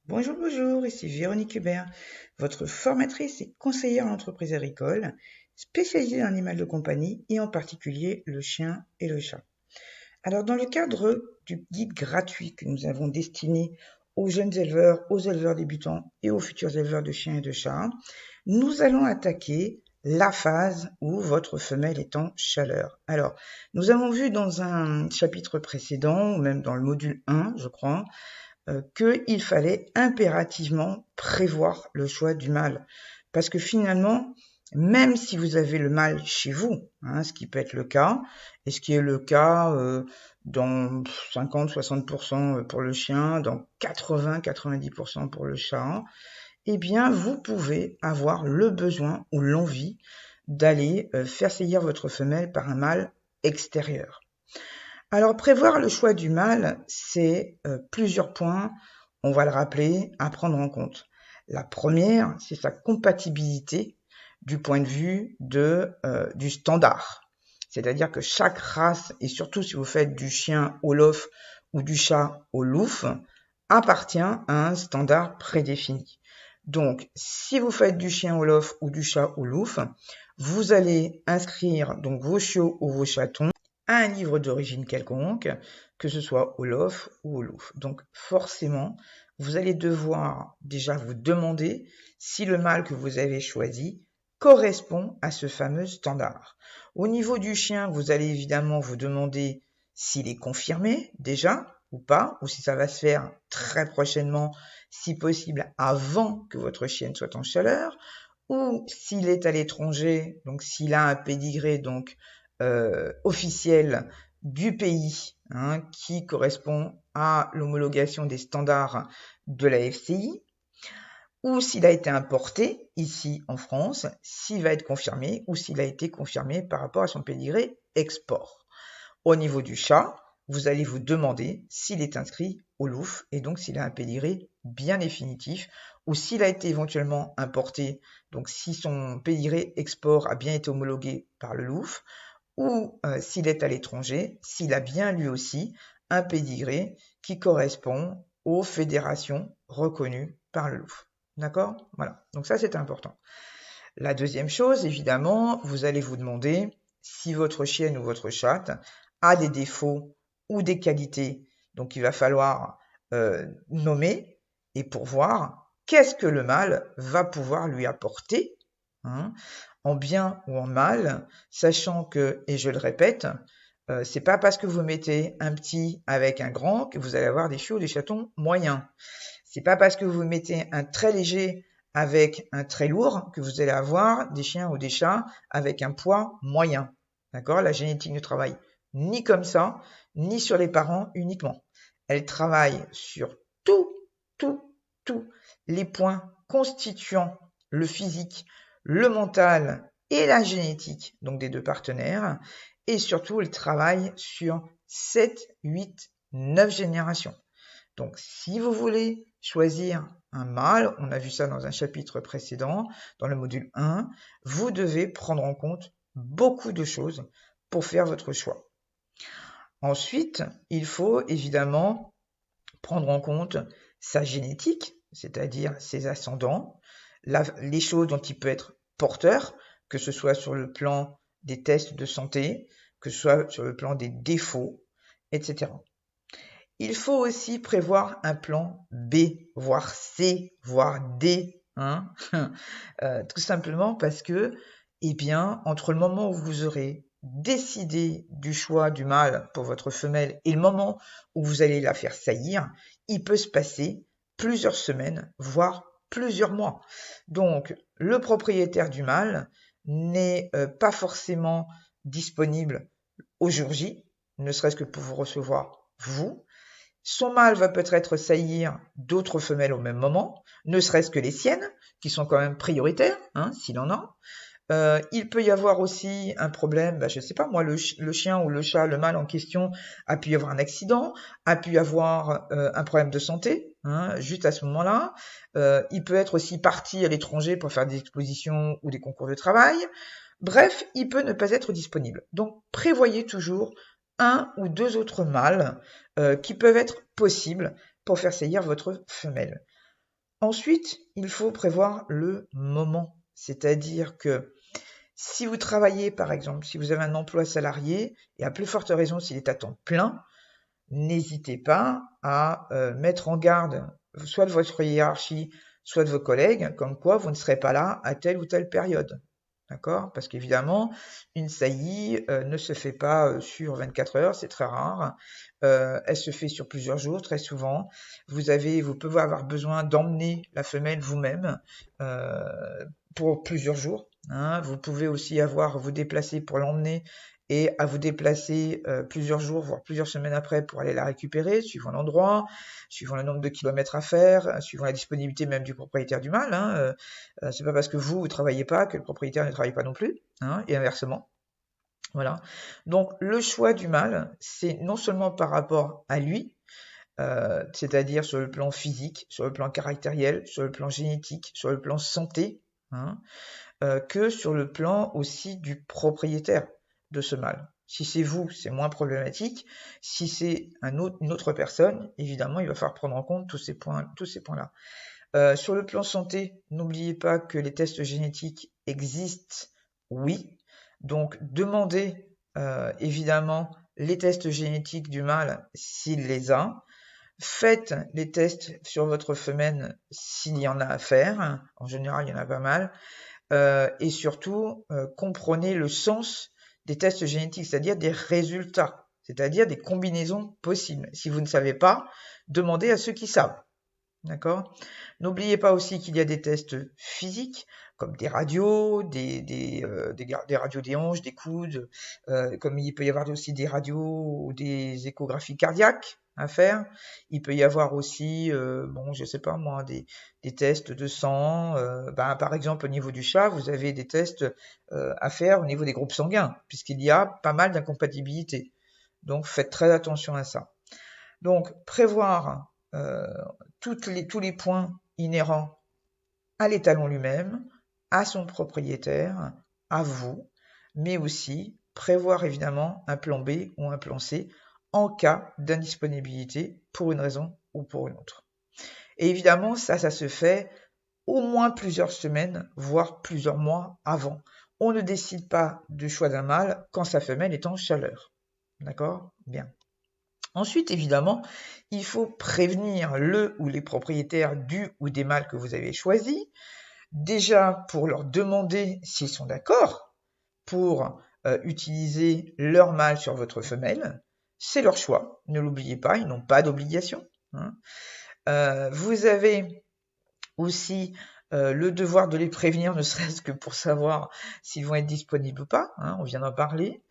Bonjour, bonjour, ici Véronique Hubert, votre formatrice et conseillère en entreprise agricole, spécialisée en animal de compagnie et en particulier le chien et le chat. Alors, dans le cadre du guide gratuit que nous avons destiné aux jeunes éleveurs, aux éleveurs débutants et aux futurs éleveurs de chiens et de chats, nous allons attaquer la phase où votre femelle est en chaleur. Alors, nous avons vu dans un chapitre précédent, ou même dans le module 1, je crois, qu'il fallait impérativement prévoir le choix du mâle. Parce que finalement, même si vous avez le mâle chez vous, ce qui peut être le cas, et ce qui est le cas dans 50-60% pour le chien, dans 80-90% pour le chat, eh bien, vous pouvez avoir le besoin ou l'envie d'aller faire saillir votre femelle par un mâle extérieur. Alors, prévoir le choix du mâle, c'est plusieurs points, on va le rappeler, à prendre en compte. La première, c'est sa compatibilité du point de vue du standard. C'est-à-dire que chaque race, et surtout si vous faites du chien Olof ou du chat Olouf, appartient à un standard prédéfini. Donc, si vous faites du chien Olof ou du chat Olouf, vous allez inscrire donc vos chiots ou vos chatons à un livre d'origine quelconque, que ce soit Olof ou Olouf. Donc forcément, vous allez devoir déjà vous demander si le mâle que vous avez choisi correspond à ce fameux standard. Au niveau du chien, vous allez évidemment vous demander s'il est confirmé déjà ou pas, ou si ça va se faire très prochainement, si possible avant que votre chienne soit en chaleur, ou s'il est à l'étranger, donc s'il a un pédigré donc officiel du pays qui correspond à l'homologation des standards de la FCI, ou s'il a été importé ici en France, s'il va être confirmé ou s'il a été confirmé par rapport à son pédigré export. Au niveau du chat, vous allez vous demander s'il est inscrit au LOUF et donc s'il a un pédigré bien définitif ou s'il a été éventuellement importé, donc si son pédigré export a bien été homologué par le LOUF, ou s'il est à l'étranger, s'il a bien lui aussi un pédigré qui correspond aux fédérations reconnues par le LOUF. D'accord? Voilà, donc ça c'est important. La deuxième chose, évidemment, vous allez vous demander si votre chienne ou votre chatte a des défauts ou des qualités. Donc il va falloir nommer et pour voir qu'est-ce que le mâle va pouvoir lui apporter, en bien ou en mal, sachant que, et je le répète, c'est pas parce que vous mettez un petit avec un grand que vous allez avoir des chiots ou des chatons moyens. C'est pas parce que vous mettez un très léger avec un très lourd que vous allez avoir des chiens ou des chats avec un poids moyen. D'accord? La génétique ne travaille ni comme ça, ni sur les parents uniquement. Elle travaille sur tous les points constituant le physique, le mental et la génétique, donc des deux partenaires. Et surtout, elle travaille sur 7, 8, 9 générations. Donc, si vous voulez choisir un mâle, on a vu ça dans un chapitre précédent, dans le module 1, vous devez prendre en compte beaucoup de choses pour faire votre choix. Ensuite, il faut évidemment prendre en compte sa génétique, c'est-à-dire ses ascendants, les choses dont il peut être porteur, que ce soit sur le plan des tests de santé, que ce soit sur le plan des défauts, etc. Il faut aussi prévoir un plan B, voire C, voire D, tout simplement parce que, eh bien, entre le moment où vous aurez décidé du choix du mâle pour votre femelle et le moment où vous allez la faire saillir, il peut se passer plusieurs semaines, voire plusieurs mois. Donc, le propriétaire du mâle n'est pas forcément disponible au jour J, ne serait-ce que pour vous recevoir vous. Son mâle va peut-être saillir d'autres femelles au même moment, ne serait-ce que les siennes, qui sont quand même prioritaires, s'il en a. Il peut y avoir aussi un problème, je ne sais pas moi, le chien ou le chat, le mâle en question, a pu y avoir un accident, a pu y avoir un problème de santé, juste à ce moment-là. Il peut être aussi parti à l'étranger pour faire des expositions ou des concours de travail. Bref, il peut ne pas être disponible. Donc, prévoyez toujours un ou deux autres mâles qui peuvent être possibles pour faire saillir votre femelle. Ensuite, il faut prévoir le moment. C'est-à-dire que si vous travaillez, par exemple, si vous avez un emploi salarié, et à plus forte raison s'il est à temps plein, n'hésitez pas à mettre en garde soit de votre hiérarchie, soit de vos collègues, comme quoi vous ne serez pas là à telle ou telle période. D'accord? Parce qu'évidemment, une saillie ne se fait pas sur 24 heures, c'est très rare. Elle se fait sur plusieurs jours, très souvent. Vous pouvez avoir besoin d'emmener la femelle vous-même pour plusieurs jours. Hein. Vous pouvez aussi vous déplacer pour l'emmener et à vous déplacer plusieurs jours, voire plusieurs semaines après pour aller la récupérer, suivant l'endroit, suivant le nombre de kilomètres à faire, suivant la disponibilité même du propriétaire du mâle. Hein. C'est pas parce que vous travaillez pas que le propriétaire ne travaille pas non plus, hein, et inversement. Voilà. Donc le choix du mâle, c'est non seulement par rapport à lui, c'est-à-dire sur le plan physique, sur le plan caractériel, sur le plan génétique, sur le plan santé, hein, que sur le plan aussi du propriétaire de ce mâle. Si c'est vous, c'est moins problématique. Si c'est une autre personne, évidemment, il va falloir prendre en compte tous ces points-là. Sur le plan santé, n'oubliez pas que les tests génétiques existent, oui. Donc, demandez évidemment les tests génétiques du mâle s'il les a. Faites les tests sur votre femelle s'il y en a à faire. En général, il y en a pas mal. Et surtout, comprenez le sens des tests génétiques, c'est-à-dire des résultats, c'est-à-dire des combinaisons possibles. Si vous ne savez pas, demandez à ceux qui savent. D'accord? N'oubliez pas aussi qu'il y a des tests physiques, comme des radios, des radios des hanches, des coudes, comme il peut y avoir aussi des radios ou des échographies cardiaques à faire. Il peut y avoir aussi, je sais pas moi, des tests de sang. Par exemple, au niveau du chat, vous avez des tests à faire au niveau des groupes sanguins, puisqu'il y a pas mal d'incompatibilités. Donc, faites très attention à ça. Donc, prévoir tous les points inhérents à l'étalon lui-même, à son propriétaire, à vous, mais aussi prévoir évidemment un plan B ou un plan C en cas d'indisponibilité pour une raison ou pour une autre. Et évidemment, ça se fait au moins plusieurs semaines, voire plusieurs mois avant. On ne décide pas du choix d'un mâle quand sa femelle est en chaleur. D'accord? Bien. Ensuite, évidemment, il faut prévenir le ou les propriétaires du ou des mâles que vous avez choisis, déjà pour leur demander s'ils sont d'accord pour utiliser leur mâle sur votre femelle. C'est leur choix, ne l'oubliez pas, ils n'ont pas d'obligation. Hein. Vous avez aussi le devoir de les prévenir, ne serait-ce que pour savoir s'ils vont être disponibles ou pas, hein, on vient d'en parler.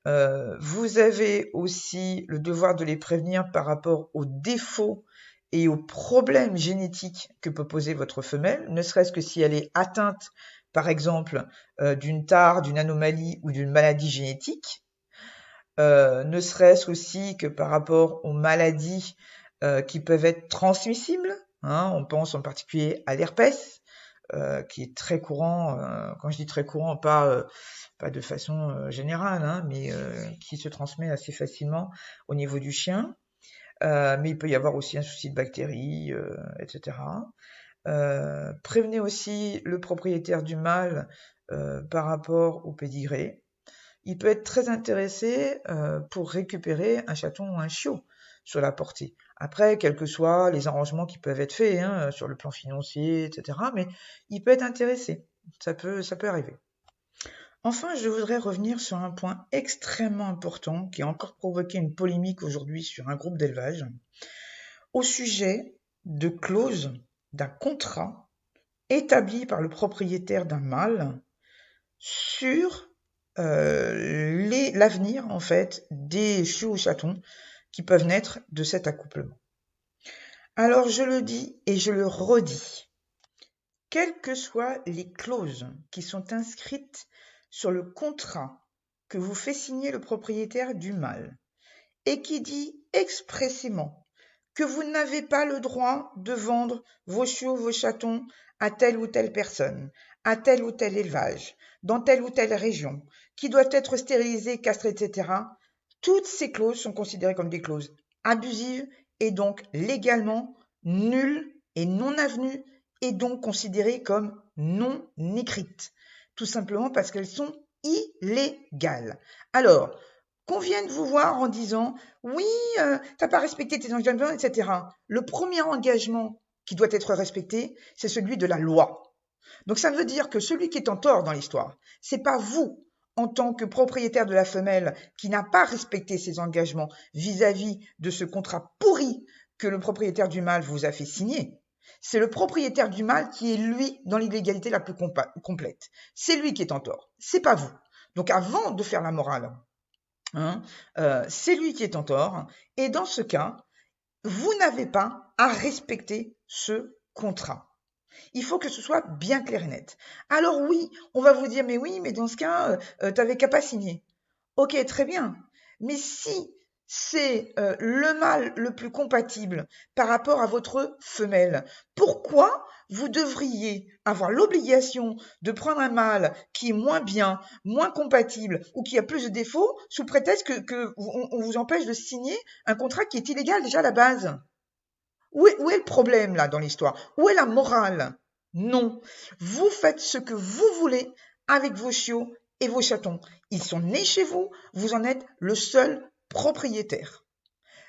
Vous avez aussi le devoir de les prévenir par rapport aux défauts et aux problèmes génétiques que peut poser votre femelle, ne serait-ce que si elle est atteinte, par exemple, d'une tare, d'une anomalie ou d'une maladie génétique, ne serait-ce aussi que par rapport aux maladies qui peuvent être transmissibles. Hein, on pense en particulier à l'herpès, qui est très courant, quand je dis très courant, pas de façon générale, hein, mais qui se transmet assez facilement au niveau du chien. Mais il peut y avoir aussi un souci de bactéries, etc. Prévenez aussi le propriétaire du mâle par rapport au pédigré. Il peut être très intéressé pour récupérer un chaton ou un chiot sur la portée. Après, quels que soient les arrangements qui peuvent être faits hein, sur le plan financier, etc., mais il peut être intéressé. Ça peut arriver. Enfin, je voudrais revenir sur un point extrêmement important qui a encore provoqué une polémique aujourd'hui sur un groupe d'élevage, au sujet de clauses d'un contrat établi par le propriétaire d'un mâle sur l'avenir en fait des chiots ou chatons qui peuvent naître de cet accouplement. Alors je le dis et je le redis, quelles que soient les clauses qui sont inscrites sur le contrat que vous fait signer le propriétaire du mâle et qui dit expressément que vous n'avez pas le droit de vendre vos chiots, vos chatons à telle ou telle personne, à tel ou tel élevage, dans telle ou telle région, qui doivent être stérilisés, castrés, etc. Toutes ces clauses sont considérées comme des clauses abusives et donc légalement nulles et non avenue est donc considérée comme non écrite, tout simplement parce qu'elles sont illégales. Alors, qu'on vienne vous voir en disant « Oui, t'as pas respecté tes engagements, etc. » Le premier engagement qui doit être respecté, c'est celui de la loi. Donc ça veut dire que celui qui est en tort dans l'histoire, c'est pas vous, en tant que propriétaire de la femelle, qui n'a pas respecté ses engagements vis-à-vis de ce contrat pourri que le propriétaire du mâle vous a fait signer. C'est le propriétaire du mâle qui est, lui, dans l'illégalité la plus complète. C'est lui qui est en tort, c'est pas vous. Donc avant de faire la morale, c'est lui qui est en tort. Et dans ce cas, vous n'avez pas à respecter ce contrat. Il faut que ce soit bien clair et net. Alors oui, on va vous dire, mais oui, mais dans ce cas, t'avais qu'à pas signer. Ok, très bien. Mais si c'est le mâle le plus compatible par rapport à votre femelle, pourquoi vous devriez avoir l'obligation de prendre un mâle qui est moins bien, moins compatible ou qui a plus de défauts sous prétexte que on vous empêche de signer un contrat qui est illégal déjà à la base? Où est le problème là dans l'histoire? Où est la morale? Non. Vous faites ce que vous voulez avec vos chiots et vos chatons. Ils sont nés chez vous, vous en êtes le seul propriétaire.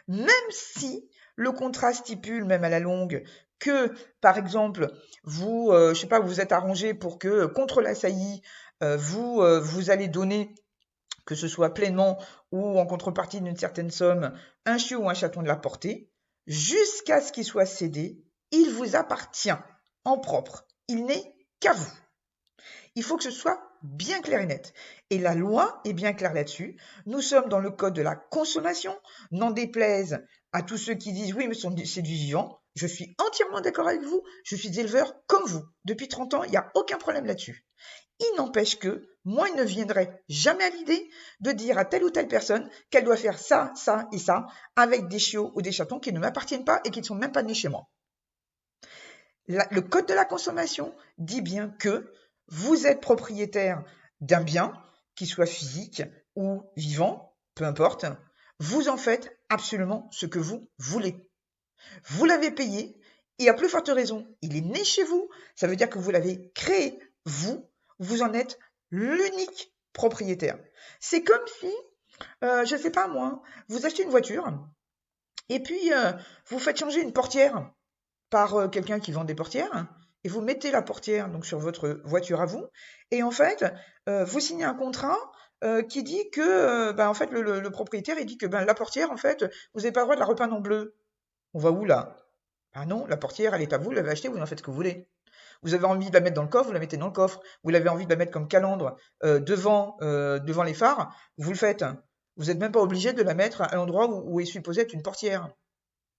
Même si le contrat stipule, même à la longue, que, par exemple, vous, je sais pas, vous vous êtes arrangé pour que, contre la saillie, vous allez donner, que ce soit pleinement ou en contrepartie d'une certaine somme, un chiot ou un chaton de la portée, jusqu'à ce qu'il soit cédé, il vous appartient en propre. Il n'est qu'à vous. Il faut que ce soit bien clair et net. Et la loi est bien claire là-dessus. Nous sommes dans le code de la consommation. N'en déplaise à tous ceux qui disent oui, mais c'est du vivant. Je suis entièrement d'accord avec vous. Je suis éleveur comme vous. Depuis 30 ans, il n'y a aucun problème là-dessus. Il n'empêche que moi, il ne viendrait jamais à l'idée de dire à telle ou telle personne qu'elle doit faire ça, ça et ça avec des chiots ou des chatons qui ne m'appartiennent pas et qui ne sont même pas nés chez moi. Le code de la consommation dit bien que vous êtes propriétaire d'un bien, qu'il soit physique ou vivant, peu importe, vous en faites absolument ce que vous voulez. Vous l'avez payé et à plus forte raison, il est né chez vous, ça veut dire que vous l'avez créé, vous en êtes l'unique propriétaire. C'est comme si, je ne sais pas moi, vous achetez une voiture et puis vous faites changer une portière par quelqu'un qui vend des portières et vous mettez la portière donc sur votre voiture à vous et en fait vous signez un contrat qui dit que en fait le propriétaire il dit que la portière en fait vous n'avez pas le droit de la repeindre en bleu. On va où là? Ah non, la portière elle est à vous, vous l'avez achetée, vous en faites ce que vous voulez. Vous avez envie de la mettre dans le coffre, vous la mettez dans le coffre. Vous avez envie de la mettre comme calandre devant les phares, vous le faites. Vous n'êtes même pas obligé de la mettre à l'endroit où est supposée être une portière.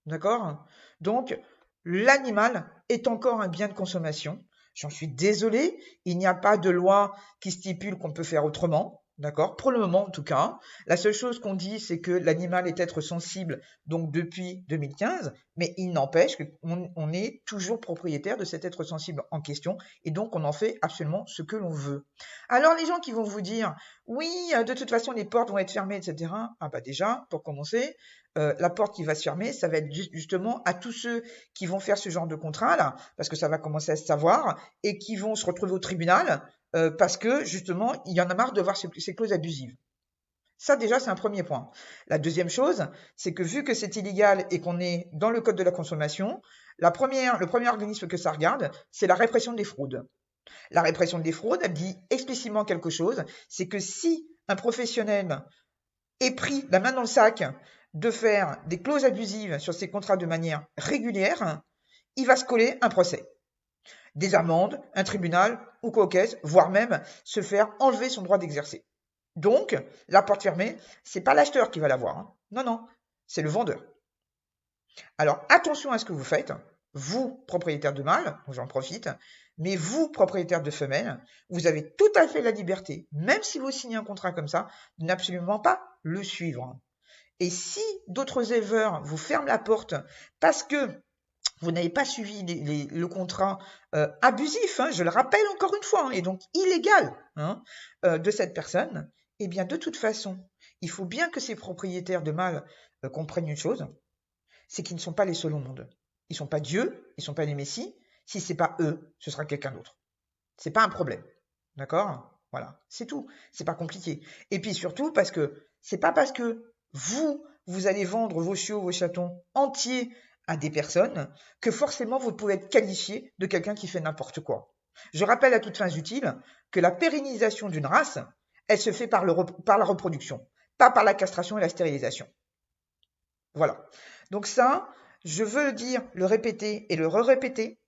D'accord? Donc, l'animal est encore un bien de consommation. J'en suis désolé, il n'y a pas de loi qui stipule qu'on peut faire autrement. D'accord? Pour le moment, en tout cas. La seule chose qu'on dit, c'est que l'animal est être sensible, donc depuis 2015, mais il n'empêche qu'on est toujours propriétaire de cet être sensible en question, et donc on en fait absolument ce que l'on veut. Alors, les gens qui vont vous dire, oui, de toute façon, les portes vont être fermées, etc. Ah bah déjà, pour commencer, la porte qui va se fermer, ça va être justement à tous ceux qui vont faire ce genre de contrat-là, parce que ça va commencer à se savoir, et qui vont se retrouver au tribunal, parce que justement, il y en a marre de voir ces clauses abusives. Ça déjà, c'est un premier point. La deuxième chose, c'est que vu que c'est illégal et qu'on est dans le code de la consommation, le premier organisme que ça regarde, c'est la répression des fraudes. La répression des fraudes, elle dit explicitement quelque chose, c'est que si un professionnel est pris la main dans le sac de faire des clauses abusives sur ses contrats de manière régulière, il va se coller un procès, des amendes, un tribunal ou quoi qu'est-ce, voire même se faire enlever son droit d'exercer. Donc, la porte fermée, c'est pas l'acheteur qui va l'avoir. Hein. Non, non, c'est le vendeur. Alors, attention à ce que vous faites. Vous, propriétaire de mâle, j'en profite, mais vous, propriétaire de femelle, vous avez tout à fait la liberté, même si vous signez un contrat comme ça, de n'absolument pas le suivre. Et si d'autres éleveurs vous ferment la porte parce que vous n'avez pas suivi le contrat abusif, je le rappelle encore une fois, et donc illégal de cette personne, eh bien de toute façon, il faut bien que ces propriétaires de mâles comprennent une chose, c'est qu'ils ne sont pas les seuls au monde. Ils sont pas Dieu, ils sont pas des messies. Si c'est pas eux, ce sera quelqu'un d'autre. C'est pas un problème. D'accord? Voilà, c'est tout. C'est pas compliqué. Et puis surtout parce que c'est pas parce que vous allez vendre vos chiots, vos chatons entiers à des personnes que forcément vous pouvez être qualifié de quelqu'un qui fait n'importe quoi. Je rappelle à toutes fins utiles que la pérennisation d'une race, elle se fait par la reproduction, pas par la castration et la stérilisation. Voilà. Donc ça, je veux le dire, le répéter et le re-répéter,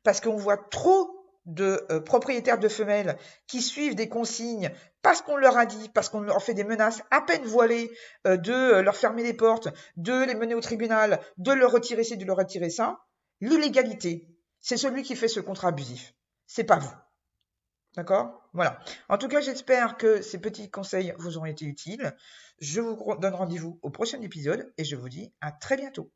parce qu'on voit trop de propriétaires de femelles qui suivent des consignes parce qu'on leur a dit, parce qu'on leur fait des menaces à peine voilées de leur fermer les portes, de les mener au tribunal, de leur retirer ci, de leur retirer ça. L'illégalité, c'est celui qui fait ce contrat abusif. C'est pas vous. D'accord? Voilà. En tout cas, j'espère que ces petits conseils vous auront été utiles. Je vous donne rendez-vous au prochain épisode et je vous dis à très bientôt.